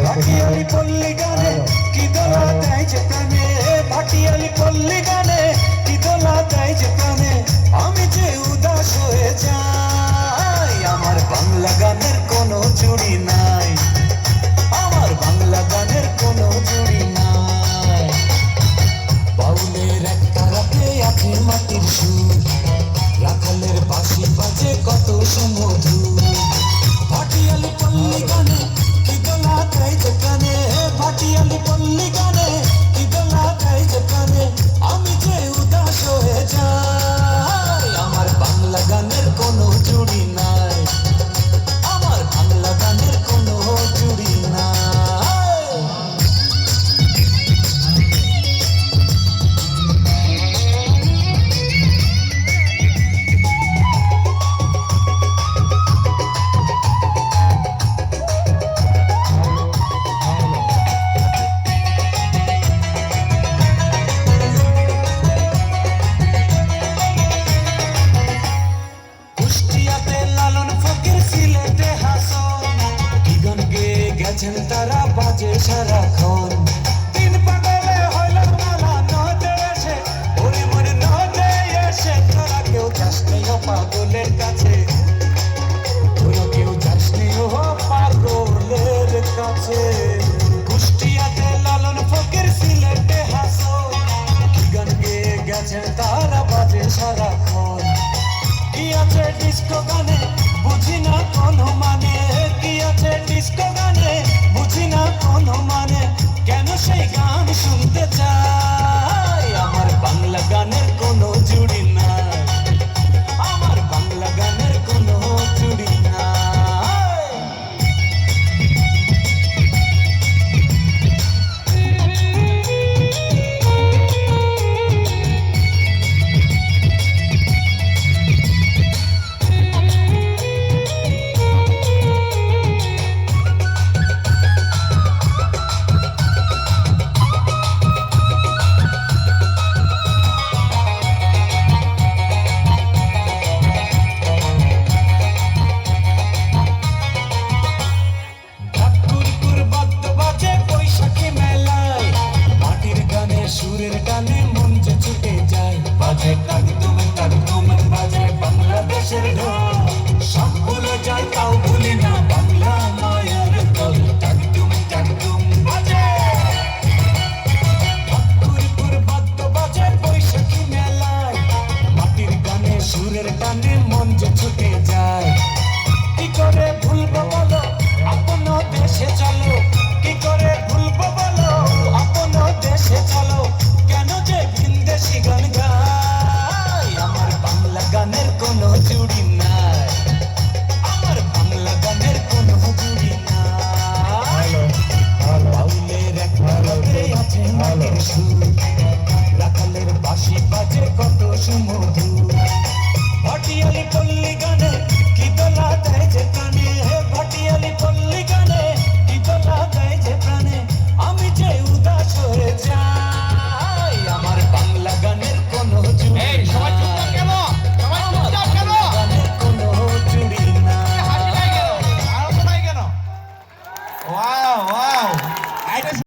ভাটিয়ালি পল্লী গানে কি দোলা দেয় যে প্রাণে, ভাটিয়ালি পল্লী গানে কি দোলা দেয় যে প্রাণে, আমি যে উদাস হয়ে যাই। আমার বাংলা গানের কোনো জুড়ি নাই, আমার বাংলা গানের কোনো জুড়ি নাই। বাউলের একটা রাতে আছে মাটির সুর, রাখালের বাঁশি বাজে কত সুমধুর। ভাটিয়ালি পল্লী গানে কি দোলা দেয় যে প্রাণে, ভাটিয়ালি পল্লী গানে কি দোলা দেয় যে প্রাণে, আমি যে উদাস হয়ে যাই। আমার বাংলা গানের কোনো জুড়ি নাই, আমার বাংলা গানের কোনো জুড়ি নাই। তারা বাজে সারাক্ষণ, তিন পাগলে হইল মালা নদে এসে, ওরে মনে নদে এসে। তোরা কেউ যাস নি ও পাগলের কাছে, তোরা কেউ যাস নি ও পাগলের কাছে। কুষ্টিয়াতে লালন ফকির, সিলেটে হাসন, কি গান গেয়ে গেছেন তারা বাজে সারাক্ষণ। কি আছে ডিস্কো গানে বুঝি না কোনো মানে, কি আছে ডিস্কো গানে বুঝি না কোনো মানে, কেন সেই গান শুনতে চাই। আমার বাংলা গানের কোনো জুড়ি নাই, আমার বাংলা গানের কোনো জুড়ি নাই। সুরের টানে